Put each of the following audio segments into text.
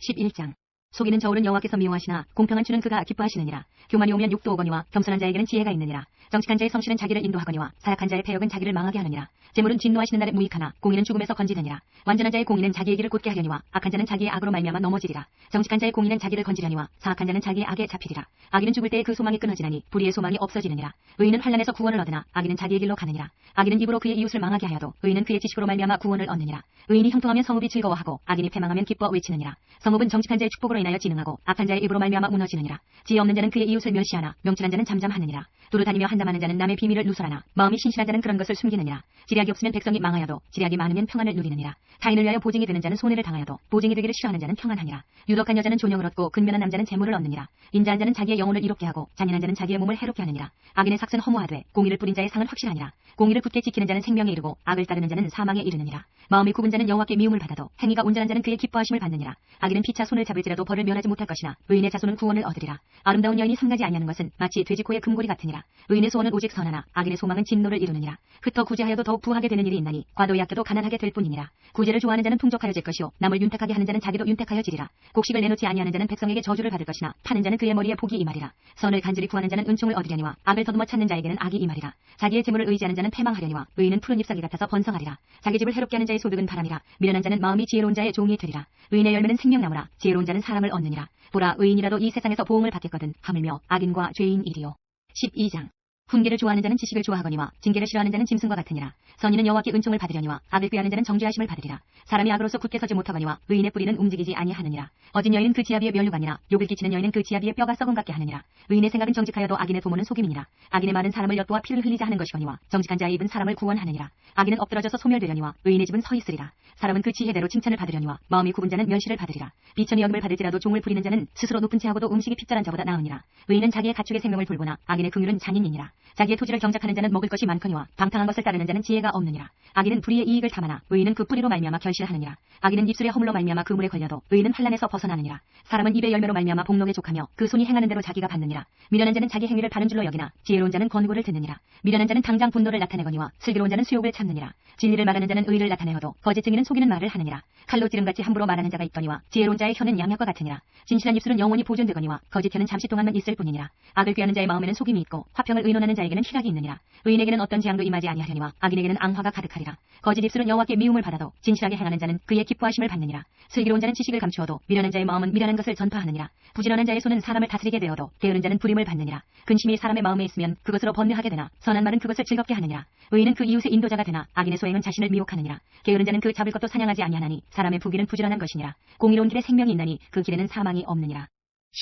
11장. 속이는 저울은 여호와께서 미워하시나 공평한 주는 그가 기뻐하시느니라. 교만이 오면 욕도 오거니와 겸손한 자에게는 지혜가 있느니라. 정직한 자의 성실은 자기를 인도하거니와 사약한 자의 패역은 자기를 망하게 하느니라. 재물은 진노하시는 날에 무익하나 공의는 죽음에서 건지느니라. 완전한 자의 공의는 자기의 길을 곧게 하려니와 악한 자는 자기의 악으로 말미암아 넘어지리라. 정직한 자의 공의는 자기를 건지려니와 사악한 자는 자기의 악에 잡히리라. 악인은 죽을 때에 그 소망이 끊어지나니 불의의 소망이 없어지느니라. 의인은 환난에서 구원을 얻으나 악인은 자기의 길로 가느니라. 악인은 입으로 그의 이웃을 망하게 하여도 의인은 그의 지식으로 말미암아 구원을 얻느니라. 의인이 형통하면 성읍이 즐거워하고 악인이 패망하면 기뻐 외치느니라. 성읍은 정직한 자의 축복으로 인하여 진흥하고 악한 자의 입으로 말미암아 무너지느니라. 지혜 없는 자는 그의 이웃을 멸시하나 명철한 자는 잠잠하느니라. 두루 다니며 한담하는 자는 남의 비밀을 누설하나 마음이 신실한 자는 그런 것을 숨기느니라. 지략이 없으면 백성이 망하여도 지략이 많으면 평안을 누리느니라. 타인을 위하여 보증이 되는 자는 손해를 당하여도 보증이 되기를 싫어하는 자는 평안하니라. 유덕한 여자는 존영을 얻고 근면한 남자는 재물을 얻느니라. 인자한 자는 자기의 영혼을 이롭게 하고 잔인한 자는 자기의 몸을 해롭게 하느니라. 악인의 삭은 허무하되 공의를 뿌린 자의 상은 확실하니라. 공의를 굳게 지키는 자는 생명에 이르고 악을 따르는 자는 사망에 이르느니라. 마음이 굽은 자는 여호와께 미움을 받아도 행위가 온전한 자는 그의 기뻐하심을 받느니라. 악인은 피차 손을 잡을지라도 벌을 면하지 못할 것이나 의인의 자손은 구원을 얻으리라. 아름다운 여인이 상가지 아니하는 것은 마치 돼지 코의 금고리 같으니라. 의인의 소원은 오직 선하나 악인의 소망은 진노를 이루느니라. 흩어 구제하여도 더욱 부하게 되는 일이 있나니 과도히 아껴도 가난하게 될 뿐이니라. 구제를 좋아하는 자는 풍족하여 질 것이요 남을 윤택하게 하는 자는 자기도 윤택하여 지리라. 곡식을 내놓지 아니하는 자는 백성에게 저주를 받을 것이나 파는 자는 그의 머리에 복이 임하리라. 선을 간절히 구하는 자는 은총을 얻으려니와 악을 더듬어 찾는 자에게는 악이 임하리라. 자기의 재물을 의지하는 자는 패망하려니와 의인은 푸른 잎사귀 같아서 번성하리라. 자기 집을 해롭게 하는 자의 소득은 바람이라. 미련한 자는 마음이 지혜로운 자의 종이 되리라. 의인의 열매는 생명나무라. 지혜로운 자는 사랑을 얻느니라. 보라, 의인이라도 이 세상에서 보응을 받겠거든 하물며 악인과 죄인이리요. 12장. 훈계를 좋아하는 자는 지식을 좋아하거니와 징계를 싫어하는 자는 짐승과 같으니라. 선인은 여호와께 은총을 받으려니와 악을 꾀하는 자는 정죄하심을 받으리라. 사람이 악으로서 굳게 서지 못하거니와 의인의 뿌리는 움직이지 아니하느니라. 어진 여인은 그 지아비의 면류관이나 욕을 끼치는 여인은 그 지아비의 뼈가 썩은 같게 하느니라. 의인의 생각은 정직하여도 악인의 도모는 속임이니라. 악인의 말은 사람을 엿보아 피를 흘리자 하는 것이거니와 정직한 자의 입은 사람을 구원하느니라. 악인은 엎드러져서 소멸되려니와 의인의 집은 서 있으리라. 사람은 그 지혜대로 칭찬을 받으려니와 마음이 굽은 자는 멸시를 받으리라. 비천히 여김을 받을지라도 종을 부리는 자는 스스로 높은 채하고도 음식이 핍절한 자보다 나으니라. 의인은 자기의 가축의 생명을 돌보나 악인의 긍휼은 잔인이니라. 자기의 토지를 경작하는 자는 먹을 것이 많거니와 방탕한 것을 따르는 자는 지혜가 없느니라. 악인은 불의의 이익을 탐하나 의인은 그 뿌리로 말미암아 결실하느니라. 악인은 입술의 허물로 말미암아 그물에 걸려도 의인은 환난에서 벗어나느니라. 사람은 입의 열매로 말미암아 복록에 족하며 그 손이 행하는 대로 자기가 받느니라. 미련한 자는 자기 행위를 바른 줄로 여기나 지혜로운 자는 권고를 듣느니라. 미련한 자는 당장 분노를 나타내거니와 슬기로운 자는 수욕을 참느니라. 진리를 말하는 자는 의를 나타내어도 거짓증인은 속이는 말을 하느니라. 칼로 찌름같이 함부로 말하는 자가 있더니와 지혜로운 자의 혀는 양약과 같으니라. 진실한 입술은 영원히 보존되거니와 거짓 혀는 잠시 동안만 있을 뿐이니라. 악을 꾀하는 자의 마음에는 속임이 있고 화평을 의논하는 자에게는 희락이 있느니라. 의인에게는 어떤 재앙도 임하지 아니하려니와 악인에게는 앙화가 가득하리라. 거짓 입술은 여호와께 미움을 받아도 진실하게 행하는 자는 그의 기뻐하심을 받느니라. 슬기로운 자는 지식을 감추어도 미련한 자의 마음은 미련한 것을 전파하느니라. 부지런한 자의 손은 사람을 다스리게 되어도 게으른 자는 불임을 받느니라. 근심이 사람의 마음에 있으면 그것으로 번뇌하게 되나 선한 말은 그것을 즐겁게 하느니라. 의인은 그 이웃의 인도자가 되나 악인의 소행은 자신을 미혹하느니라. 게으른 자는 그 잡을 것도 사냥하지 아니하나니 사람의 부귀는 부지런한 것이니라. 공의로운 길에 생명이 있나니 그 길에는 사망이 없느니라.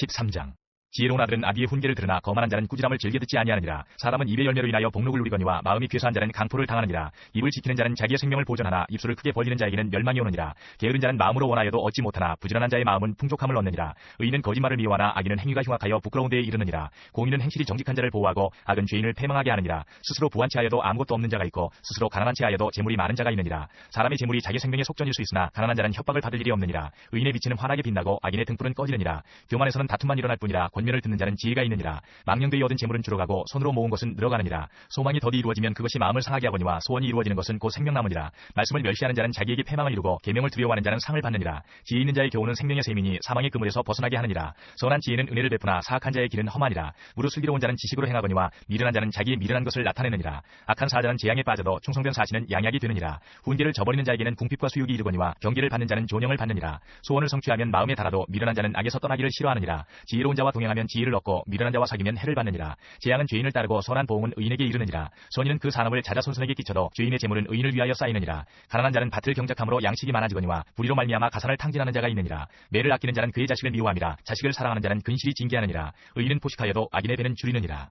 13장. 지혜로운 아들은 아비의 훈계를 들으나 거만한 자는 꾸지람을 즐겨 듣지 아니하느니라. 사람은 입의 열매로 인하여 복록을 누리거니와 마음이 괴수한 자는 강포를 당하느니라. 입을 지키는 자는 자기의 생명을 보존하나 입술을 크게 벌리는 자에게는 멸망이 오느니라. 게으른 자는 마음으로 원하여도 얻지 못하나 부지런한 자의 마음은 풍족함을 얻느니라. 의인은 거짓말을 미워하나 악인은 행위가 흉악하여 부끄러운 데에 이르느니라. 공의는 행실이 정직한 자를 보호하고 악은 죄인을 패망하게 하느니라. 스스로 부한 채하여도 아무것도 없는 자가 있고 스스로 가난한 채하여도 재물이 많은 자가 있느니라. 사람의 재물이 자기 생명의 속전일 수 있으나 가난한 자는 협박을 받을 일이 없느니라. 의인의 빛은 환하게 빛나고 악인의 등불은 꺼지느니라. 교만에서는 다툼만 일어날 뿐이라 권면을 듣는 자는 지혜가 있느니라. 망령되이 얻은 재물은 줄어가고 손으로 모은 것은 늘어가느니라. 소망이 더디 이루어지면 그것이 마음을 상하게 하거니와 소원이 이루어지는 것은 곧 생명나무니라. 말씀을 멸시하는 자는 자기에게 패망을 이루고 계명을 두려워하는 자는 상을 받느니라. 지혜 있는 자의 교훈은 생명의 셈이니 사망의 그물에서 벗어나게 하느니라. 선한 지혜는 은혜를 베푸나 사악한 자의 길은 험하니라. 무릇 슬기로운 자는 지식으로 행하거니와 미련한 자는 자기의 미련한 것을 나타내느니라. 악한 사자는 재앙에 빠져도 충성된 사신은 양약이 되느니라. 훈계를 저버리는 자에게는 궁핍과 수욕이 이르거니와 경계를 받는 자는 존영을 받느니라. 소원을 성취하면 마음에 달아도 미련한 자는 악에서 떠나기를 싫어하느니라. 지혜로운 자와 동행하면 지혜를 얻고 미련한 자와 사귀면 해를 받느니라. 재앙은 죄인을 따르고 선한 보응은 의인에게 이르느니라. 선인은 그 산업을 자자손손에게 끼쳐도 죄인의 재물은 의인을 위하여 쌓이느니라. 가난한 자는 밭을 경작함으로 양식이 많아지거니와 불의로 말미암아 가산을 탕진하는 자가 있느니라. 매를 아끼는 자는 그의 자식을 미워함이라. 자식을 사랑하는 자는 근실이 징계하느니라. 의인은 포식하여도 악인의 배는 줄이느니라.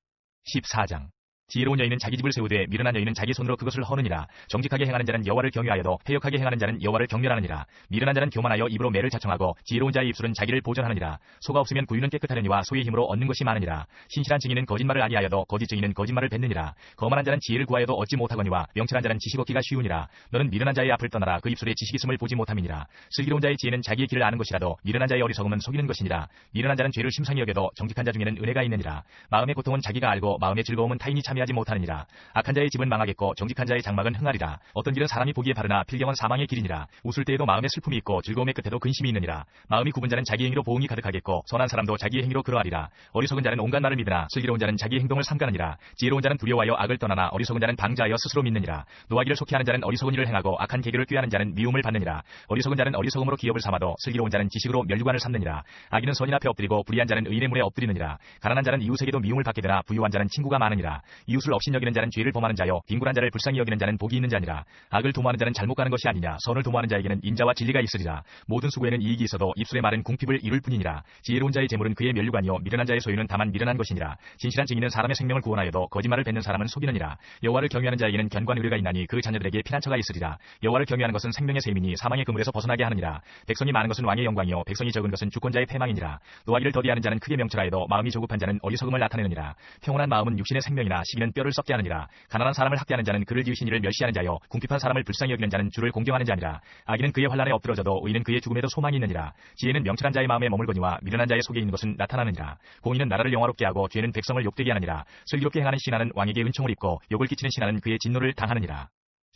14장. 지혜로운 여인은 자기 집을 세우되 미련한 여인은 자기 손으로 그것을 허느니라. 정직하게 행하는 자는 여호와를 경외하여도 패역하게 행하는 자는 여호와를 경멸하느니라. 미련한 자는 교만하여 입으로 매를 자청하고 지혜로운 자의 입술은 자기를 보존하느니라. 소가 없으면 구유는 깨끗하려니와 소의 힘으로 얻는 것이 많으니라. 신실한 증인은 거짓말을 아니하여도 거짓 증인은 거짓말을 뱉느니라. 거만한 자는 지혜를 구하여도 얻지 못하거니와 명철한 자는 지식 얻기가 쉬우니라. 너는 미련한 자의 앞을 떠나라. 그 입술에 지식 있음을 보지 못함이니라. 슬기로운 자의 지혜는 자기의 길을 아는 것이라도 미련한 자의 어리석음은 속이는 것이니라. 미련한 자는 죄를 심상히 여겨도 정직한 자 중에는 은혜가 있느니라. 마음의 고통은 자기가 알고 마음의 즐거움은 타인이 참여하게 피하지 못하느니라. 악한 자의 집은 망하겠고 정직한 자의 장막은 흥하리라. 어떤 길은 사람이 보기에 바르나 필경은 사망의 길이니라. 웃을 때에도 마음에 슬픔이 있고 즐거움의 끝에도 근심이 있느니라. 마음이 굽은 자는 자기 행위로 보응이 가득하겠고 선한 사람도 자기의 행위로 그러하리라. 어리석은 자는 온갖 말을 믿으나 슬기로운 자는 자기의 행동을 삼가느니라. 지혜로운 자는 두려워하여 악을 떠나나 어리석은 자는 방자하여 스스로 믿느니라. 노하기를 속히하는 자는 어리석은 일을 행하고 악한 계교를 꾀하는 자는 미움을 받느니라. 어리석은 자는 어리석음으로 기업을 삼아도 슬기로운 자는 지식으로 멸류관을 삼느니라. 악인은 선인 앞에 엎드리고 불의한 자는 의인의 물에 엎드리느니라. 가난한 자는 이웃에게도 미움을 받게 되나 부유한 자는 친구가 많으니라. 이웃을 업신여기는 자는 죄를 범하는 자요 빈곤한 자를 불쌍히 여기는 자는 복이 있는 자니라. 악을 도모하는 자는 잘못 가는 것이 아니냐. 선을 도모하는 자에게는 인자와 진리가 있으리라. 모든 수고에는 이익이 있어도 입술의 말은 궁핍을 이룰 뿐이니라. 지혜로운 자의 재물은 그의 멸류관이요 미련한 자의 소유는 다만 미련한 것이니라. 진실한 증인은 사람의 생명을 구원하여도 거짓말을 뱉는 사람은 속이느니라. 여호와를 경외하는 자에게는 견고한 의뢰가 있나니 그 자녀들에게 피난처가 있으리라. 여호와를 경외하는 것은 생명의 셈이니 사망의 그물에서 벗어나게 하느니라. 백성이 많은 것은 왕의 영광이요 백성이 적은 것은 주권자의 패망이니라. 노하기를 더디하는 자는 크게 명철하여도 마음이 조급한 자는 어리석음을 나타내느니라. 평온한 마음은 육신의 생명이나 시기는 뼈를 썩게 하느니라. 가난한 사람을 학대하는 자는 그를 지으신 이를 멸시하는 자요 궁핍한 사람을 불쌍히 여기는 자는 주를 공경하는 자니라. 악인은 그의 환난에 엎드러져도 의인은 그의 죽음에도 소망이 있느니라. 지혜는 명철한 자의 마음에 머물거니와 미련한 자의 속에 있는 것은 나타나느니라. 공의는 나라를 영화롭게 하고 죄는 백성을 욕되게 하느니라. 슬기롭게 행하는 신하는 왕에게 은총을 입고 욕을 끼치는 신하는 그의 진노를 당하느니라.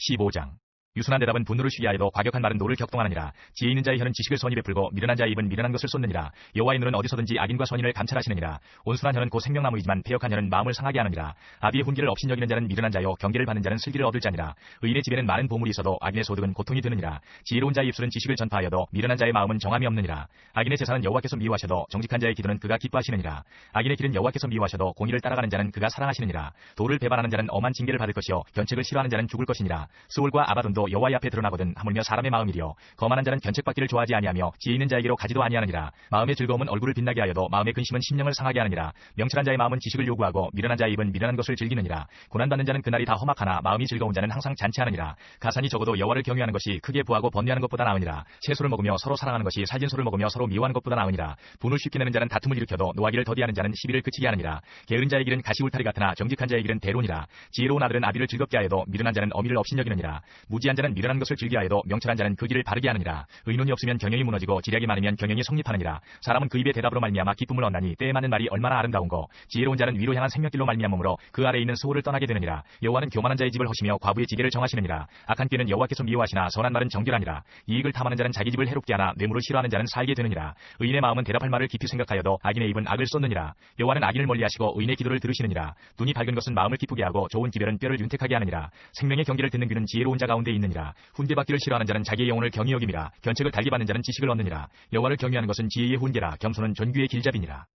15장. 유순한 대답은 분노를 쉬게 하여도 과격한 말은 노를 격동하느니라. 지혜 있는 자의 혀는 지식을 선히 베풀고 미련한 자의 입은 미련한 것을 쏟느니라. 여호와의 눈은 어디서든지 악인과 선인을 감찰하시느니라. 온순한 혀는 곧 생명나무이지만 패역한 혀는 마음을 상하게 하느니라. 아비의 훈계를 업신여기는 자는 미련한 자요 경계를 받는 자는 슬기를 얻을 자니라. 의인의 집에는 많은 보물이 있어도 악인의 소득은 고통이 드느니라. 지혜로운 자의 입술은 지식을 전파하여도 미련한 자의 마음은 정함이 없느니라. 악인의 제사는 여호와께서 미워하셔도 정직한 자의 기도는 그가 기뻐하시느니라. 악인의 길은 여호와께서 미워하셔도 공의를 따라가는 자는 그가 사랑하시느니라. 도를 배반하는 자는 엄한 징계를 받을 것이요 견책을 싫어하는 자는 죽을 것이니라. 스올과 아바돈도 여호와의 앞에 드러나거든 하물며 사람의 마음이리요 거만한 자는 견책받기를 좋아하지 아니하며 지혜 있는 자에게로 가지도 아니하느니라. 마음의 즐거움은 얼굴을 빛나게 하여도 마음의 근심은 심령을 상하게 하느니라. 명철한 자의 마음은 지식을 요구하고 미련한 자의 입은 미련한 것을 즐기느니라. 고난받는 자는 그날이 다 험악하나 마음이 즐거운 자는 항상 잔치하느니라. 가산이 적어도 여호와를 경외하는 것이 크게 부하고 번뇌하는 것보다 나으니라. 채소를 먹으며 서로 사랑하는 것이 살진 소를 먹으며 서로 미워하는 것보다 나으니라. 분을 쉽게 내는 자는 다툼을 일으켜도 노하기를 더디하는 자는 시비를 그치게 하느니라. 게으른 자의 길은 가시 울타리 같으나 정직한 자의 길은 대론이라. 지혜로운 아들은 아비를 즐겁게 하여도 미련한 자는 어미를 업신여기느니라. 무지한 자는 미련한 것을 즐겨 하여도 명철한 자는 그 길을 바르게 하느니라. 의논이 없으면 경영이 무너지고 지략이 많으면 경영이 성립하느니라. 사람은 그 입의 대답으로 말미암아 기쁨을 얻나니 때에 맞는 말이 얼마나 아름다운고. 지혜로운 자는 위로 향한 생명길로 말미암으므로 그 아래에 있는 소홀을 떠나게 되느니라. 여호와는 교만한 자의 집을 허시며 과부의 지계를 정하시느니라. 악한 꾀는 여호와께서 미워하시나 선한 말은 정결하니라. 이익을 탐하는 자는 자기 집을 해롭게 하나 뇌물을 싫어하는 자는 살게 되느니라. 의인의 마음은 대답할 말을 깊이 생각하여도 악인의 입은 악을 쏟느니라. 여호와는 악인을 멀리하시고 의인의 기도를 들으시느니라. 눈이 밝은 것은 마음을 기쁘게 하고 좋은 기별은 뼈를 윤택하게 하느니라. 생명의 경계를 듣는 귀는 지혜로운 자 가운데 있느니라. 훈계받기를 싫어하는 자는 자기의 영혼을 경히 여김이라. 견책을 달게 받는 자는 지식을 얻느니라. 여호와를 경외하는 것은 지혜의 훈계라. 겸손은 존귀의 길잡이니라.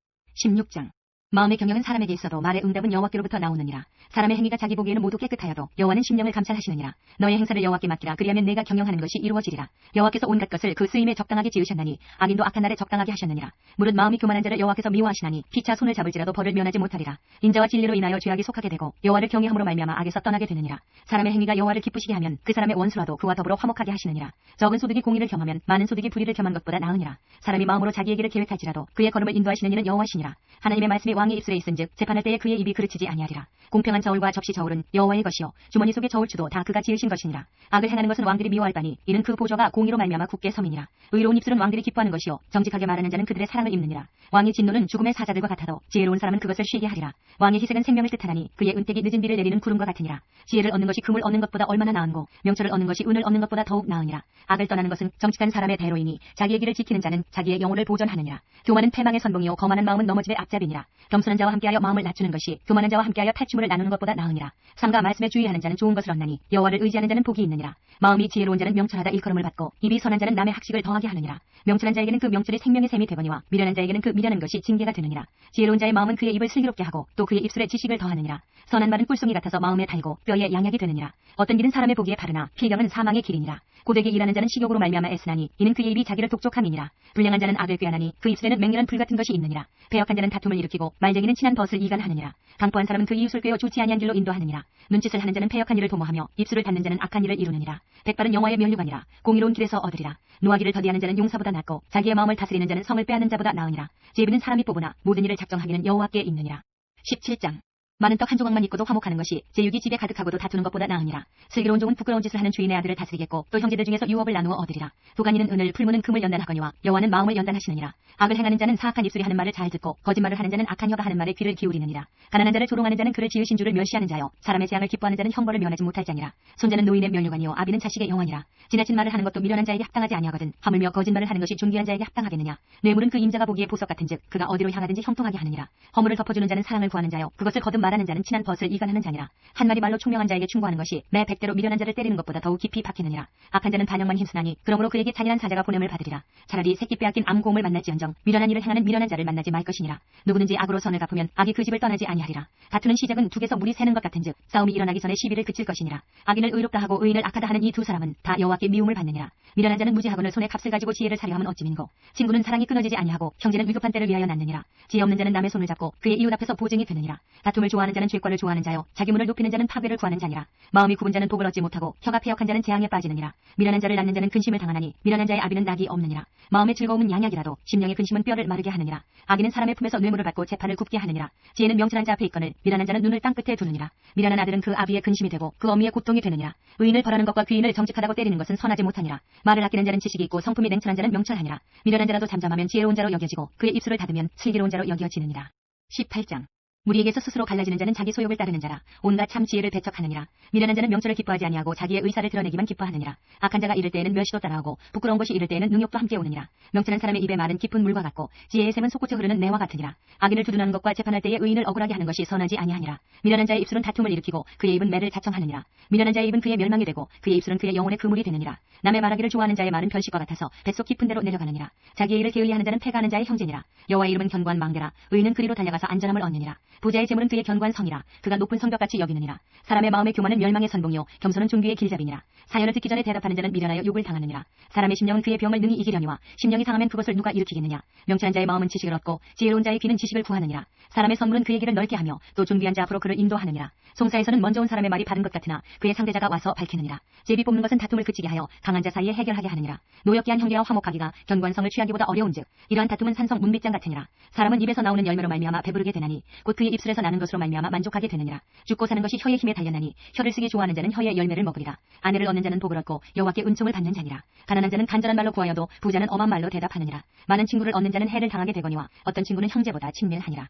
16장. 마음의 경영은 사람에게 있어도 말의 응답은 여호와께로부터 나오느니라. 사람의 행위가 자기 보기에는 모두 깨끗하여도 여호와는 심령을 감찰하시느니라. 너의 행사를 여호와께 맡기라. 그리하면 내가 경영하는 것이 이루어지리라. 여호와께서 온갖 것을 그 쓰임에 적당하게 지으셨나니 악인도 악한 날에 적당하게 하셨느니라. 무릇 마음이 교만한 자를 여호와께서 미워하시나니 피차 손을 잡을지라도 벌을 면하지 못하리라. 인자와 진리로 인하여 죄악이 속하게 되고 여호와를 경외함으로 말미암아 악에서 떠나게 되느니라. 사람의 행위가 여호와를 기쁘시게 하면 그 사람의 원수라도 그와 더불어 화목하게 하시느니라. 적은 소득이 공의를 겸하면 많은 소득이 불의를 겸한 것보다 나으니라. 사람이 마음으로 자기의 길을 계획할지라도 그의 걸음을 인도하시는 이는 여호와시니라. 하나님의 말씀이 왕의 입술에 있은즉 재판할 때에 그의 입이 그르치지 아니하리라. 공평한 저울과 접시 저울은 여호와의 것이요 주머니 속의 저울추도 다 그가 지으신 것이니라. 악을 행하는 것은 왕들이 미워할 바니 이는 그 보조가 공의로 말미암아 굳게 섬이니라. 의로운 입술은 왕들이 기뻐하는 것이요 정직하게 말하는 자는 그들의 사랑을 입느니라. 왕의 진노는 죽음의 사자들과 같아도 지혜로운 사람은 그것을 쉬게 하리라. 왕의 희색은 생명을 뜻하나니 그의 은택이 늦은 비를 내리는 구름과 같으니라. 지혜를 얻는 것이 금을 얻는 것보다 얼마나 나은고 명철을 얻는 것이 은을 얻는 것보다 더욱 나으니라. 악을 떠나는 것은 정직한 사람의 대로이니 자기의 길을 지키는 자는 자기의 영혼을 보존하느니라. 교만은 패망의 선봉이요 거만한 마음은 넘어짐의 앞잡이니라. 겸손한 자와 함께하여 마음을 낮추는 것이 교만한 자와 함께하여 탈취물을 나누는 것보다 나으니라. 삼가 말씀에 주의하는 자는 좋은 것을 얻나니 여호와를 의지하는 자는 복이 있느니라. 마음이 지혜로운 자는 명철하다 일컬음을 받고 입이 선한 자는 남의 학식을 더하게 하느니라. 명철한 자에게는 그 명철이 생명의 셈이 되거니와 미련한 자에게는 그 미련한 것이 징계가 되느니라. 지혜로운 자의 마음은 그의 입을 슬기롭게 하고 또 그의 입술에 지식을 더하느니라. 선한 말은 꿀송이 같아서 마음에 달고 뼈에 양약이 되느니라. 어떤 길은 사람의 보기에 바르나 필경은 사망의 길이니라. 고되게 일하는 자는 식욕으로 말미암아 애쓰나니 이는 그의 입이 자기를 독촉함이니라. 불량한 자는 악을 꾀하나니 그 입술에는 맹렬한 불 같은 것이 있느니라. 배역한 자는 다툼을 일으키고 말쟁이는 친한 벗을 이간하느니라. 강포한 사람은 그 이웃을 꾀어 좋지 아니한 길로 인도하느니라. 눈짓을 하는 자는 패역한 일을 도모하며 입술을 닫는 자는 악한 일을 이루느니라. 백발은 영화의 면류관이라. 공의로운 길에서 얻으리라. 노하기를 더디하는 자는 용사보다 낫고 자기의 마음을 다스리는 자는 성을 빼앗는 자보다 나으니라. 제비는 사람이 뽑으나 모든 일을 작정하기는 여호와께 있느니라. 17장. 많은 떡 한 조각만 있고도 화목하는 것이 제육이 집에 가득하고도 다투는 것보다 나으니라. 슬기로운 종은 부끄러운 짓을 하는 주인의 아들을 다스리겠고 또 형제들 중에서 유업을 나누어 얻으리라. 도가니는 은을, 풀무는 금을 연단하거니와 여호와는 마음을 연단하시느니라. 악을 행하는 자는 사악한 입술이 하는 말을 잘 듣고 거짓말을 하는 자는 악한 혀가 하는 말에 귀를 기울이느니라. 가난한 자를 조롱하는 자는 그를 지으신 주를 멸시하는 자요 사람의 재앙을 기뻐하는 자는 형벌을 면하지 못할 자니라. 손자는 노인의 면류관이요 아비는 자식의 영원이라. 지나친 말을 하는 것도 미련한 자에게 합당하지 아니하거든 하물며 거짓말을 하는 것이 존귀한 자에게 합당하겠느냐. 뇌물은 그 임자가 보기에 보석 같은즉 그가 어디로 향하든지 형통하게 하느니라. 허물을 덮어주는 자는 사랑을 구하는 자요 그것을 거듭 말하는 자는 친한 벗을 이간하는 자니라. 한 마디 말로 총명한 자에게 충고하는 것이 매 100대로 미련한 자를 때리는 것보다 더욱 깊이 박히느니라. 악한 자는 반역만 힘쓰나니 그러므로 그에게 잔인한 사자가 보냄을 받으리라. 차라리 새끼 빼앗긴 암곰을 만날지언정 미련한 일을 행하는 미련한 자를 만나지 말 것이니라. 누구든지 악으로 선을 갚으면 악이 그 집을 떠나지 아니하리라. 다투는 시작은 두개서 물이 새는 것 같은즉 싸움이 일어나기 전에 시비를 그칠 것이니라. 악인을 의롭다 하고 의인을 악하다 하는 이 두 사람은 다 여호와께 미움을 받느니라. 미련한 자는 무지하거늘 손에 값을 가지고 지혜를 사려 하면 어찌 민고. 친구는 사랑이 끊어지지 아니하고 형제는 위급한 때를 위하여 낳느니라. 지혜 없는 자는 남의 손을 잡고 그의 이웃 앞에서 보증이 되느니라. 다툼을 좋아하는 자는 죄과를 좋아하는 자요 자기 문을 높이는 자는 파괴를 구하는 자니라. 마음이 굽은 자는 복을 얻지 못하고 혀가 패역한 자는 재앙에 빠지느니라. 미련한 자를 낳는 자는 근심을 당하나니 미련한 자의 아비는 낙이 없느니라. 마음의 즐거움은 양약이라도 심령의 근심은 뼈를 마르게 하느니라. 악인은 사람의 품에서 뇌물을 받고 재판을 굽게 하느니라. 지혜는 명철한 자 앞에 있거늘 미련한 자는 눈을 땅 끝에 두느니라. 미련한 아들은 그 아비의 근심이 되고 그 어미의 고통이 되느니라. 의인을 벌하는 것과 귀인을 정직하다고 때리는 것은 선하지 못하니라. 말을 아끼는 자는 지식이 있고 성품이 냉철한 자는 명철하니라. 미련한 자라도 잠잠하면 지혜로운 자로 여겨지고 그의 입술을 닫으면 슬기로운 자로 여겨지느니라. 18장 무리에게서 스스로 갈라지는 자는 자기 소욕을 따르는 자라. 온갖 참 지혜를 배척하느니라. 미련한 자는 명철을 기뻐하지 아니하고 자기의 의사를 드러내기만 기뻐하느니라. 악한 자가 이를 때에는 멸시도 따라하고 부끄러운 것이 이를 때에는 능욕도 함께 오느니라. 명철한 사람의 입에 말은 깊은 물과 같고 지혜의 샘은 솟구쳐 흐르는 매와 같으니라. 악인을 두둔하는 것과 재판할 때에 의인을 억울하게 하는 것이 선하지 아니하니라. 미련한 자의 입술은 다툼을 일으키고 그의 입은 매를 자청하느니라. 미련한 자의 입은 그의 멸망이 되고 그의 입술은 그의 영혼의 그물이 되느니라. 남의 말하기를 좋아하는 자의 말은 별식과 같아서 뱃속 깊은 데로 내려가느니라. 자기의 일을 게을리하는 자는 패가는 자의 형제니라. 여호와의 이름은 견고한 망대라. 의인은 그리로 달려가서 안전함을 얻느니라. 부자의 재물은 그의 견고한 성이라. 그가 높은 성벽같이 여기느니라. 사람의 마음의 교만은 멸망의 선봉이요 겸손은 존귀의 길잡이니라. 사연을 듣기 전에 대답하는 자는 미련하여 욕을 당하느니라. 사람의 심령은 그의 병을 능히 이기려니와 심령이 상하면 그것을 누가 일으키겠느냐. 명철한 자의 마음은 지식을 얻고 지혜로운 자의 귀는 지식을 구하느니라. 사람의 선물은 그의 길을 넓게 하며 또 존귀한 자 앞으로 그를 인도하느니라. 송사에서는 먼저 온 사람의 말이 바른 것 같으나 그의 상대자가 와서 밝히느니라. 제비 뽑는 것은 다툼을 그치게 하여 강한 자 사이에 해결하게 하느니라. 노엽게 한 형제와 화목하기가 견고한 성을 취하기보다 어려운즉 이러한 다툼은 산성 문빗장 같으니라. 사람은 입에서 나오는 열매로 말미암아 배부르게 되나니 곧 그의 입술에서 나는 것으로 말미암아 만족하게 되느니라. 죽고 사는 것이 혀의 힘에 달렸나니 혀를 쓰기 좋아하는 자는 혀의 열매를 먹으리라. 아내를 얻는 자는 복을 얻고 여호와께 은총을 받는 자니라. 가난한 자는 간절한 말로 구하여도 부자는 엄한 말로 대답하느니라. 많은 친구를 얻는 자는 해를 당하게 되거니와 어떤 친구는 형제보다 친밀하니라.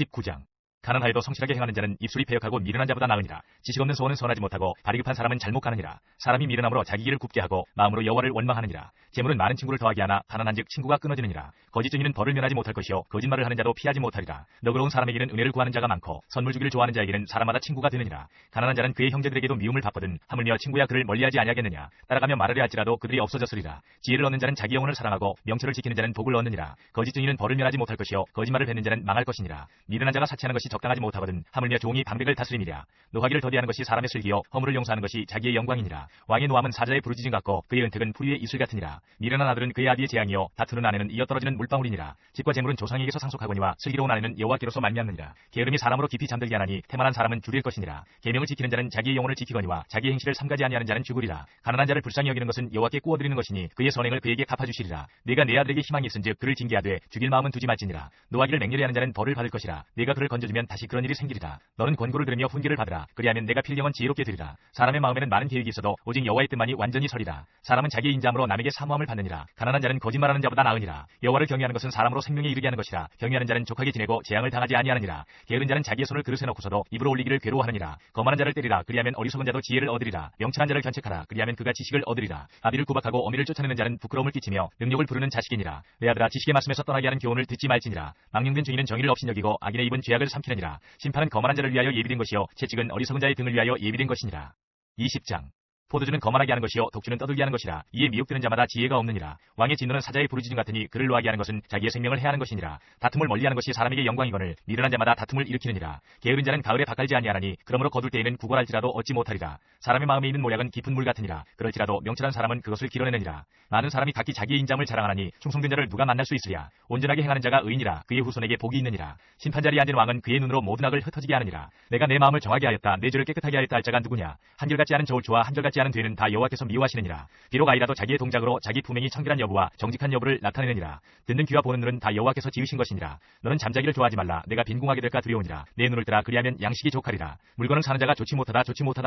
19장 가난하여도 성실하게 행하는 자는 입술이 패역하고 미련한 자보다 나으니라. 지식 없는 소원은 선하지 못하고 발이 급한 사람은 잘못 가느니라. 사람이 미련함으로 자기 길을 굽게 하고 마음으로 여호와를 원망하느니라. 재물은 많은 친구를 더하게 하나 가난한즉 친구가 끊어지느니라. 거짓 증인은 벌을 면하지 못할 것이요 거짓말을 하는 자도 피하지 못하리라. 너그러운 사람에게는 은혜를 구하는 자가 많고 선물 주기를 좋아하는 자에게는 사람마다 친구가 되느니라. 가난한 자는 그의 형제들에게도 미움을 받거든 하물며 친구야 그를 멀리하지 아니하겠느냐. 따라가며 말하려 할지라도 그들이 없어졌으리라. 지혜를 얻는 자는 자기 영혼을 사랑하고 명철을 지키는 자는 복을 얻느니라. 거짓 증인은 벌을 면하지 못할 것이요 거짓말을 뱉는 자는 망할 것이니라. 미련한 자가 사치하는 것이 적당하지 못하거든 하물며 종이 방백을 다스림이랴. 노하기를 더디하는 것이 사람의 슬기요 허물을 용서하는 것이 자기의 영광이니라. 왕의 노함은 사자의 부르짖음 같고 그의 은택은 풀위의 이슬 같으니라. 미련한 아들은 그의 아비의 재앙이요 다투는 아내는 이어떨어지는 물방울이니라. 집과 재물은 조상에게서 상속하거니와 슬기로운 아내는 여호와께로서 말미암느니라. 게으름이 사람으로 깊이 잠들게 하나니 태만한 사람은 줄일 것이니라. 계명을 지키는 자는 자기의 영혼을 지키거니와 자기의 행실을 삼가지 아니하는 자는 죽으리라. 가난한 자를 불쌍히 여기는 것은 여호와께 꾸어드리는 것이니 그의 선행을 그에게 갚아주시리라. 네가 내 아들에게 희망이 있은즉 그를 징계하되 죽일 마음은 두지 말지니라. 노하기를 맹렬히 하는 자는 벌을 받을 것이라. 네가 그를 건져주면 다시 그런 일이 생기리라. 너는 권고를 들으며 훈계를 받으라. 그리하면 내가 필경은 지혜롭게 되리라. 사람의 마음에는 많은 계획이 있어도 오직 여호와의 뜻만이 완전히 서리라. 사람은 자기의 인자함으로 남에게 사모함을 받느니라. 가난한 자는 거짓말하는 자보다 나으니라. 여호와를 경외하는 것은 사람으로 생명에 이르게 하는 것이라. 경외하는 자는 족하게 지내고 재앙을 당하지 아니하느니라. 게으른 자는 자기의 손을 그릇에 넣고서도 입으로 올리기를 괴로워하느니라. 거만한 자를 때리라. 그리하면 어리석은 자도 지혜를 얻으리라. 명철한 자를 견책하라. 그리하면 그가 지식을 얻으리라. 아비를 구박하고 어미를 쫓아내는 자는 부끄러움을 끼치며 능력을 부르는 자식이니라. 내 아들아 지식의 말씀에서 떠나게 하는 교훈을 듣지 말지니라. 망령된 증인은 정의를 업신여기고 악인의 입은 죄악을 삼키느니라. 심판은 거만한 자를 위하여 예비된 것이요 채찍은 어리석은 자의 등을 위하여 예비된 것이니라. 20장 포도주는 거만하게 하는 것이요 독주는 떠들게 하는 것이라. 이에 미혹되는 자마다 지혜가 없느니라. 왕의 진노는 사자의 부르짖음 같으니 그를 노하게 하는 것은 자기의 생명을 해하는 것이니라. 다툼을 멀리하는 것이 사람에게 영광이거늘 미련한 자마다 다툼을 일으키느니라. 게으른 자는 가을에 밭갈지 아니하나니 그러므로 거둘 때에는 구걸할지라도 얻지 못하리라. 사람의 마음에 있는 모략은 깊은 물 같으니라. 그럴지라도 명철한 사람은 그것을 길어내느니라. 많은 사람이 각기 자기의 인자함을 자랑하나니 충성된 자를 누가 만날 수 있으랴. 온전하게 행하는 자가 의인이라. 그의 후손에게 복이 있느니라. 심판자리에 앉은 왕은 그의 눈으로 모든 악을 흩어지게 하느니라. 내가 내 마음을 정하게 하였다. 내 죄를 깨끗하게 하였다 할 자가 누구냐. 한결같지 않은 저울추와 한결같지 없지 않은 뒤에는 다 여호와께서 미워하시느니라. 비록 아이라도 자기의 동작으로 자기 품행이 청결한 여부와 정직한 여부를 나타내느니라. 듣는 귀와 보는 눈은 다 여호와께서 지으신 것이니라. 너는 잠자기를 좋아하지 말라. 내가 빈궁하게 될까 두려우니라. 내 눈을 뜨라. 그리하면 양식이 족하리라. 물건을 사는 자가 좋지 못하다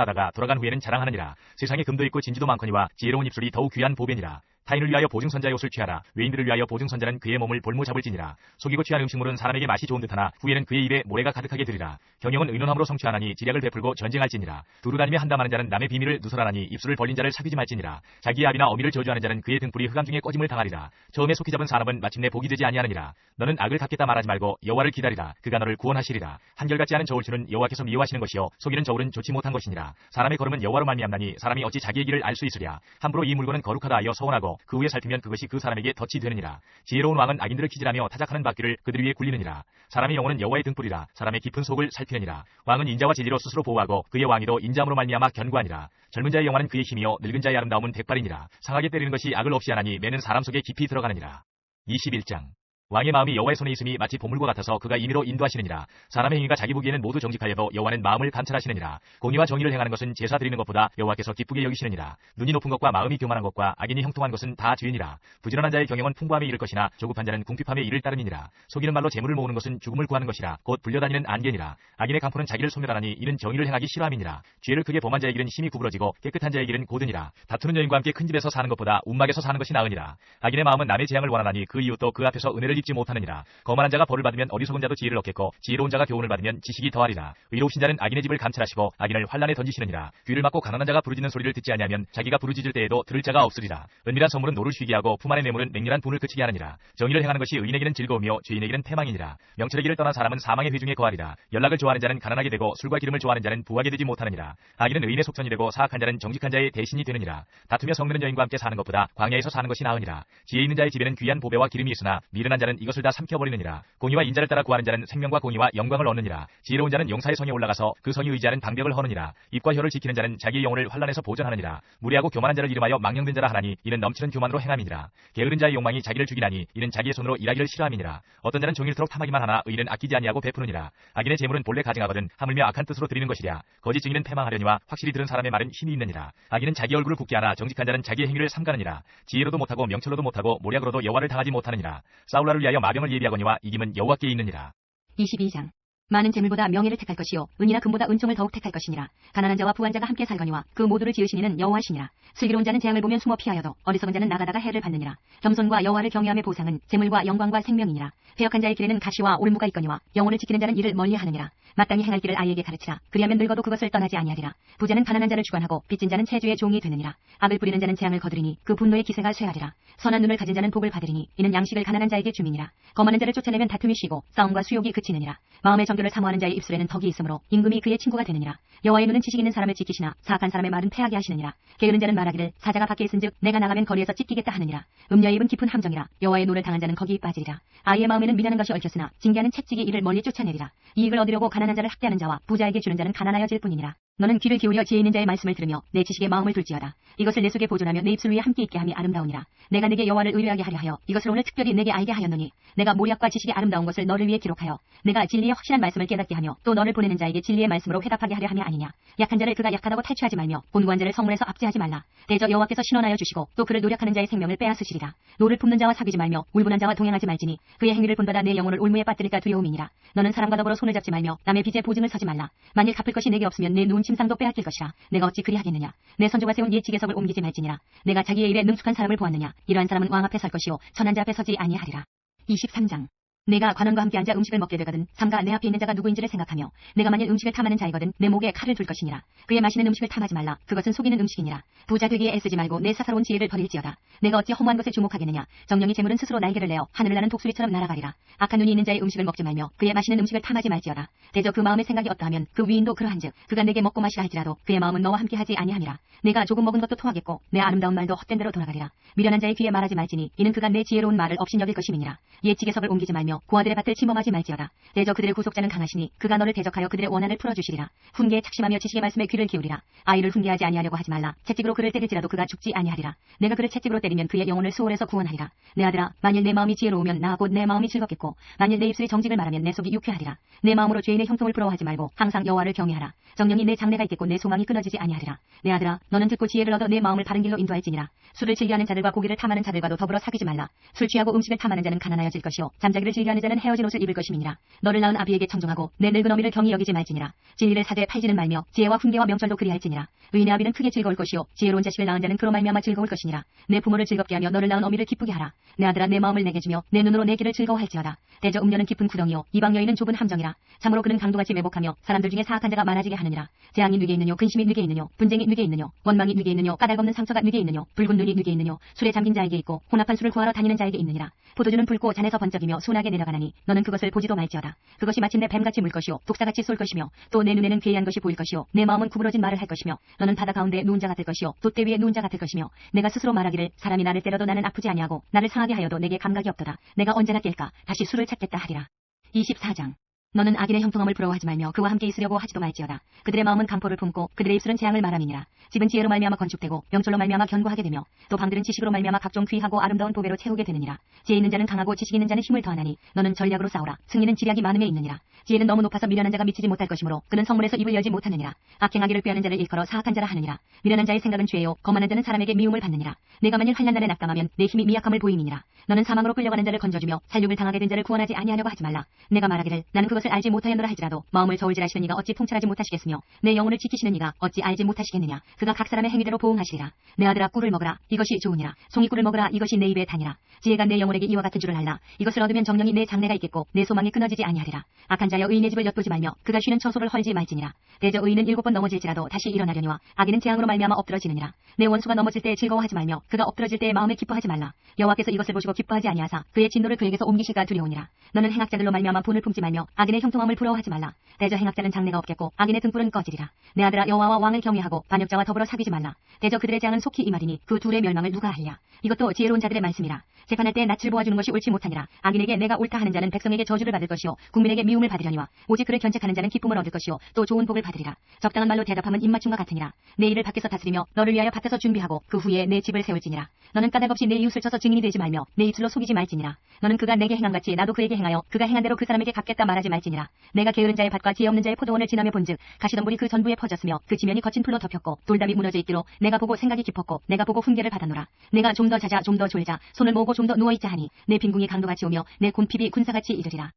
하다가 돌아간 후에는 자랑하느니라. 세상에 금도 있고 진주도 많거니와 지혜로운 입술이 더욱 귀한 보배니라. 타인을 위하여 보증선자의 옷을 취하라. 외인들을 위하여 보증선자는 그의 몸을 볼모 잡을지니라. 속이고 취한 음식물은 사람에게 맛이 좋은 듯하나 후에는 그의 입에 모래가 가득하게 되리라. 경영은 의논함으로 성취하나니 지략을 베풀고 전쟁할지니라. 두루 다니며 한담하는 자는 남의 비밀을 누설하나니 입술을 벌린 자를 사귀지 말지니라. 자기의 아비나 어미를 저주하는 자는 그의 등불이 흑암 중에 꺼짐을 당하리라. 처음에 속히 잡은 사람은 마침내 복이 되지 아니하느니라. 너는 악을 갚겠다 말하지 말고 여호와를 기다리라. 그가 너를 구원하시리라. 한결같지 않은 저울추는 여호와께서 미워하시는 것이요 속이는 저울은 좋지 못한 것이니라. 사람의 걸음은 여호와로 말미암나니 사람이 어찌 자기의 길을 알 수 있으랴. 함부로 이 물건은 거룩하다 하여 서원하고 그 후에 살피면 그것이 그 사람에게 덫이 되느니라. 지혜로운 왕은 악인들을 기질하며 타작하는 바퀴를 그들 위에 굴리느니라. 사람의 영혼은 여호와의 등불이라. 사람의 깊은 속을 살피느니라. 왕은 인자와 진리로 스스로 보호하고 그의 왕위도 인자함으로 말미암아 견고하니라. 젊은 자의 영화는 그의 힘이요 늙은 자의 아름다움은 백발이니라. 상하게 때리는 것이 악을 없이 하나니 매는 사람 속에 깊이 들어가느니라. 21장 왕의 마음이 여호와의 손에 있음이 마치 보물과 같아서 그가 임의로 인도하시느니라. 사람의 행위가 자기 보기에는 모두 정직하여도 여호와는 마음을 감찰하시느니라. 공의와 정의를 행하는 것은 제사 드리는 것보다 여호와께서 기쁘게 여기시느니라. 눈이 높은 것과 마음이 교만한 것과 악인이 형통한 것은 다 죄이니라. 부지런한 자의 경영은 풍부함에 이를 것이나 조급한 자는 궁핍함에 이를 따르니라. 속이는 말로 재물을 모으는 것은 죽음을 구하는 것이라. 곧 불려다니는 안개니라. 악인의 강포는 자기를 소멸하나니 이는 정의를 행하기 싫어함이니라. 죄를 크게 범한 자의 길은 힘이 구부러지고 깨끗한 자의 길은 고드니라. 다투는 여인과 함께 큰 집에서 사는 것보다 움막에서 사는 것이 나으니라. 악인의 마음은 남의 재앙을 원하나니 그 이웃도 그 앞에서 은혜를 입지 못하느니라. 거만한 자가 벌을 받으면 어리석은 자도 지혜를 얻겠고 지혜로운 자가 교훈을 받으면 지식이 더하리라. 의로우신 자는 악인의 집을 감찰하시고 악인을 환란에 던지시느니라. 귀를 막고 가난한 자가 부르짖는 소리를 듣지 아니하면 자기가 부르짖을 때에도 들을 자가 없으리라. 은밀한 선물은 노를 쉬게 하고 품 안의 뇌물은 맹렬한 분을 그치게 하느니라. 정의를 행하는 것이 의인에게는 즐거우며 죄인에게는 패망이니라. 명철의 길을 떠난 사람은 사망의 회중에 거하리라. 연락을 좋아하는 자는 가난하게 되고 술과 기름을 좋아하는 자는 부하게 되지 못하느니라. 악인은 의인의 속전이 되고 사악한 자는 정직한 자의 대신이 되느니라. 다투며 성내는 여인과 함께 사는 것보다 광야에서 사는 것이 나으니라. 지혜 있는 자의 집에는 귀한 보배와 기름이 있으나 미련한 자는 이것을 다 삼켜버리느니라. 공의와 인자를 따라 구하는 자는 생명과 공의와 영광을 얻느니라. 지혜로운 자는 용사의 성에 올라가서 그 성이 의지하는 방벽을 허느니라. 입과 혀를 지키는 자는 자기의 영혼을 환란에서 보전하느니라. 무례하고 교만한 자를 이름하여 망령된 자라 하나니 이는 넘치는 교만으로 행함이니라. 게으른 자의 욕망이 자기를 죽이나니 이는 자기의 손으로 일하기를 싫어함이니라. 어떤 자는 종일토록 탐하기만 하나 의인은 아끼지 아니하고 베푸느니라. 악인의 재물은 본래 가증하거든 하물며 악한 뜻으로 드리는 것이랴. 거짓 증인은 패망하려니와 확실히 들은 사람의 말은 힘이 있느니라. 악인은 자기 얼굴을 굽게 하나 정직한 자는 자기의 행위를 삼가느니라. 지혜로도 못하고 명철로도 못하고 모략으로도 여호와를 당하지 못하느니라. 싸울라를 위하여 마병을 예비하거니와 이김은 여호와께 있느니라. 22장 많은 재물보다 명예를 택할 것이요 은이나 금보다 은총을 더욱 택할 것이니라. 가난한 자와 부한 자가 함께 살거니와 그 모두를 지으신 이는 여호와시니라. 슬기로운 자는 재앙을 보면 숨어 피하여도 어리석은 자는 나가다가 해를 받느니라. 겸손과 여호와를 경외함의 보상은 재물과 영광과 생명이니라. 패역한 자의 길에는 가시와 올무가 있거니와 영혼을 지키는 자는 이를 멀리하느니라. 마땅히 행할 길을 아이에게 가르치라. 그리하면 늙어도 그것을 떠나지 아니하리라. 부자는 가난한 자를 주관하고 빚진 자는 체주의 종이 되느니라. 악을 뿌리는 자는 재앙을 거두리니 그 분노의 기세가 쇠하리라. 선한 눈을 가진 자는 복을 받으리니 이는 양식을 가난한 자에게 줌이니라. 거만한 자를 쫓아내면 다툼이 쉬고 싸움과 수욕이 그치느니라. 마음의 정결을 사모하는 자의 입술에는 덕이 있으므로 임금이 그의 친구가 되느니라. 여호와의 눈은 지식 있는 사람을 지키시나 사악한 사람의 말은 패하게 하시느니라. 게으른 자는 말하기를 사자가 밖에 있은즉 내가 나가면 거리에서 찢기겠다 하느니라. 음녀의 입은 깊은 함정이라. 여호와의 노를 당한 자는 거기 빠지리라. 아이의 마음에는 미련한 것이 얽혔으나 징계하는 채찍이 이를 멀리 쫓아내리라. 이익을 얻으려고 가난한 자를 학대하는 자와 부자에게 주는 자는 가난하여질 뿐이니라. 너는 귀를 기울여 지혜 있는 자의 말씀을 들으며 내 지식에 마음을 둘지어다. 이것을 내 속에 보존하며 내 입술 위에 함께 있게 함이 아름다우니라. 내가 네게 여호와를 의뢰하게 하려 하여 이것을 오늘 특별히 내게 알게 하였노니 내가 모략과 지식이 아름다운 것을 너를 위해 기록하여 내가 진리의 확실한 말씀을 깨닫게 하며 또 너를 보내는 자에게 진리의 말씀으로 회답하게 하려 함이 아니냐. 약한 자를 그가 약하다고 탈취하지 말며 곤고한 자를 성문에서 압제하지 말라. 대저 여호와께서 신원하여 주시고 또 그를 노력하는 자의 생명을 빼앗으시리라. 노를 품는 자와 사귀지 말며 울분한 자와 동행하지 말지니 그의 행위를 본받아 내 영혼을 올무에 빠뜨릴까 두려움이니라. 너는 사람과 더불어 손을 잡지 말며 남의 빚에 보증을 서지 말라. 만일 갚을 것이 내게 없으면 내 누운 침상도 빼앗길 것이라. 내가 어찌 그리하겠느냐. 내 선조가 세운 옛 지계석을 옮기지 말지니라. 내가 자기의 일에 능숙한 사람을 보았느냐. 이러한 사람은 왕 앞에 설 것이요 천한 자 앞에 서지 아니하리라. 23장 내가 관원과 함께 앉아 음식을 먹게 되거든 삼가 내 앞에 있는 자가 누구인지를 생각하며 내가 만일 음식을 탐하는 자이거든 내 목에 칼을 둘 것이니라. 그의 마시는 음식을 탐하지 말라. 그것은 속이는 음식이니라. 부자 되기에 애쓰지 말고 내 사사로운 지혜를 버릴지어다. 내가 어찌 허무한 것에 주목하겠느냐. 정령이 재물은 스스로 날개를 내어 하늘을 나는 독수리처럼 날아가리라. 악한 눈이 있는 자의 음식을 먹지 말며 그의 마시는 음식을 탐하지 말지어다. 대저 그 마음의 생각이 어떠하면 그 위인도 그러한즉 그가 내게 먹고 마시라 할지라도 그의 마음은 너와 함께 하지 아니함이라. 내가 조금 먹은 것도 토하겠고 내 아름다운 말도 헛된 대로 돌아가리라. 미련한 자의 귀에 말하지 말지니 이는 그가 내 지혜로운 말을 업신여길 것임이니라. 옛 지계석을 옮기지 말며 하며 고아들의 밭을 침범하지 말지어다. 대저 그들의 구속자는 강하시니 그가 너를 대적하여 그들의 원한을 풀어주시리라. 훈계에 착심하며 지식의 말씀에 귀를 기울이라. 아이를 훈계하지 아니하려고 하지 말라. 채찍으로 그를 때릴지라도 그가 죽지 아니하리라. 내가 그를 채찍으로 때리면 그의 영혼을 수월에서 구원하리라. 내 아들아, 만일 내 마음이 지혜로우면 나하고 내 마음이 즐겁겠고, 만일 내 입술이 정직을 말하면 내 속이 유쾌하리라. 내 마음으로 죄인의 형통을 부러워하지 말고 항상 여호와를 경외하라. 정령이 내 장래가 있겠고 내 소망이 끊어지지 아니하리라. 내 아들아, 너는 듣고 지혜를 얻어 내 마음을 바른 길로 인도할지니라. 술을 즐겨하는 자들과 고기를 탐하는 자들과도 더불어 사귀지 말라. 술 취하고 음식을 탐하는 자는 가난하여질 것이요 잠자기를 즐겨하는 자는 헤어진 옷을 입을 것임이니라. 너를 낳은 아비에게 청종하고 내 늙은 어미를 경히 여기지 말지니라. 진리를 사되 팔지는 말며 지혜와 훈계와 명철도 그리할지니라. 의인의 아비는 크게 즐거울 것이요 지혜로운 자식을 낳은 자는 그로 말미암아 즐거울 것이니라. 내 부모를 즐겁게 하며 너를 낳은 어미를 기쁘게 하라. 내 아들아, 내 마음을 내게 주며 내 눈으로 내 길을 즐거워할지어다. 대저 음녀는 깊은 구덩이요 이방 여인은 좁은 함정이라. 참으로 그는 강도같이 매복하며 사람들 중에 사악한 자가 많아지게 하느니라. 재앙이 누게 있느뇨, 근심이 누게 있느뇨, 분쟁이 누게 있느뇨, 원망이 누게 있느뇨, 까닭없는 상처가 누게 있느뇨, 붉은 눈이 누게 있느뇨, 술에 잠긴 자에게 있고 혼합한 술을 구하러 다니는 자에게 있느니라. 포도주는 붉고 잔에서 번쩍이며 순하게 내려가나니 너는 그것을 보지도 말지어다. 그것이 마침내 뱀같이 물 것이요 독사같이 쏠 것이며 또 내 눈에는 괴이한 것이 보일 것이요 내 마음은 구부러진 말을 할 것이며 너는 바다 가운데 누운 자 같을 것이요 돛대 위에 누운 자 같을 것이며 내가 스스로 말하기를 사람이 나를 때려도 나는 아프지 아니하고 나를 상하게 하여도 내게 감각이 없도다. 내가 언제나 깰까 다시 술을 찾겠다 하리라. 24장. 너는 악인의 형통함을 부러워하지 말며 그와 함께 있으려고 하지도 말지어다. 그들의 마음은 강포를 품고 그들의 입술은 재앙을 말함이니라. 집은 지혜로 말미암아 건축되고 명철로 말미암아 견고하게 되며 또 방들은 지식으로 말미암아 각종 귀하고 아름다운 보배로 채우게 되느니라. 지혜 있는 자는 강하고 지식 있는 자는 힘을 더하나니 너는 전략으로 싸우라. 승리는 지략이 많음에 있느니라. 지혜는 너무 높아서 미련한 자가 미치지 못할 것이므로 그는 성문에서 입을 열지 못하느니라. 악행하기를 꾀하는 자를 일컬어 사악한 자라 하느니라. 미련한 자의 생각은 죄요 거만한 자는 사람에게 미움을 받느니라. 내가 만일 환난 날에 낙담하면 내 힘이 미약함을 보임이니라. 너는 사망으로 끌려가는 자를 건져주며 살육을 당하게 된 자를 구원하지 아니하려고 하지 말라. 내가 말하기를 나는 그것을 알지 못하였노라 할지라도 마음을 저울질하시는 이가 어찌 통찰하지 못하시겠으며 내 영혼을 지키시는 이가 어찌 알지 못하시겠느냐. 그가 각 사람의 행위대로 보응하시리라. 내 아들아, 꿀을 먹으라. 이것이 좋으니라. 송이꿀을 먹으라. 이것이 내 입에 다니라. 지혜가 내 영혼에게 이와 같은 줄을 알라. 이것을 얻으면 정령이 내 장래가 있겠고 내 소망이 끊어지지 아니하리라. 악한 자여 의인의 집을 엿보지 말며 그가 쉬는 처소를 헐지 말지니라. 대저 의인은 7번 넘어질지라도 다시 일어나려니와 악인은 재앙으로 말미암아 엎드러지느니라. 내 원수가 넘어질 때에 즐거워하지 말며 그가 엎드러질 때에 마음에 기뻐하지 말라. 여호와께서 이것을 보시고 기뻐하지 아니하사 그의 진노를 그에게서 옮기실까 두려우니라. 너는 행악자들로 말미암아 분을 품지 말며 악인의 형통함을 부러워하지 말라. 대저 행악자는 장래가 없겠고 악인의 등불은 꺼지리라. 내 아들아, 여호와와 왕을 경외하고 반역자와 더불어 사귀지 말라. 대저 그들의 재앙은 속히 임하리니 그 둘의 멸망을 누가 하랴. 이것도 지혜로운 자들의 말씀이라. 재판할 때 낯을 보아주는 것이 옳지 못하니라. 악인에게 내가 옳다 하는 자는 백성에게 저주를 받을 것이요 국민에게 미움을 받으려니와 오직 그를 견책하는 자는 기쁨을 얻을 것이요 또 좋은 복을 받으리라. 적당한 말로 대답함은 입맞춤과 같으니라. 내 일을 밖에서 다스리며 너를 위하여 밭에서 준비하고 그 후에 내 집을 세울지니라. 너는 까닭없이 내 이웃을 쳐서 증인이 되지 말며 내 입술로 속이지 말지니라. 너는 그가 내게 행함같이 나도 그에게 행하여 그가 행한 대로 그 사람에게 갚겠다 말하지 말지니라. 내가 게으른 자의 밭과 지혜 없는 자의 포도원을 지나며 본즉 가시덤불이 그 전부에 퍼졌으며 그 지면이 거친 풀로 덮였고 돌담이 무너져 있기로 내가 보고 생각이 깊었고 내가 보고 훈계를 받았노라. 내가 좀 더 자자 좀 더 졸자 손을 모으고 좀 더 누워있자 하니 내 빈궁이 강도같이 오며 내 곤핍이 군사같이 이르리라.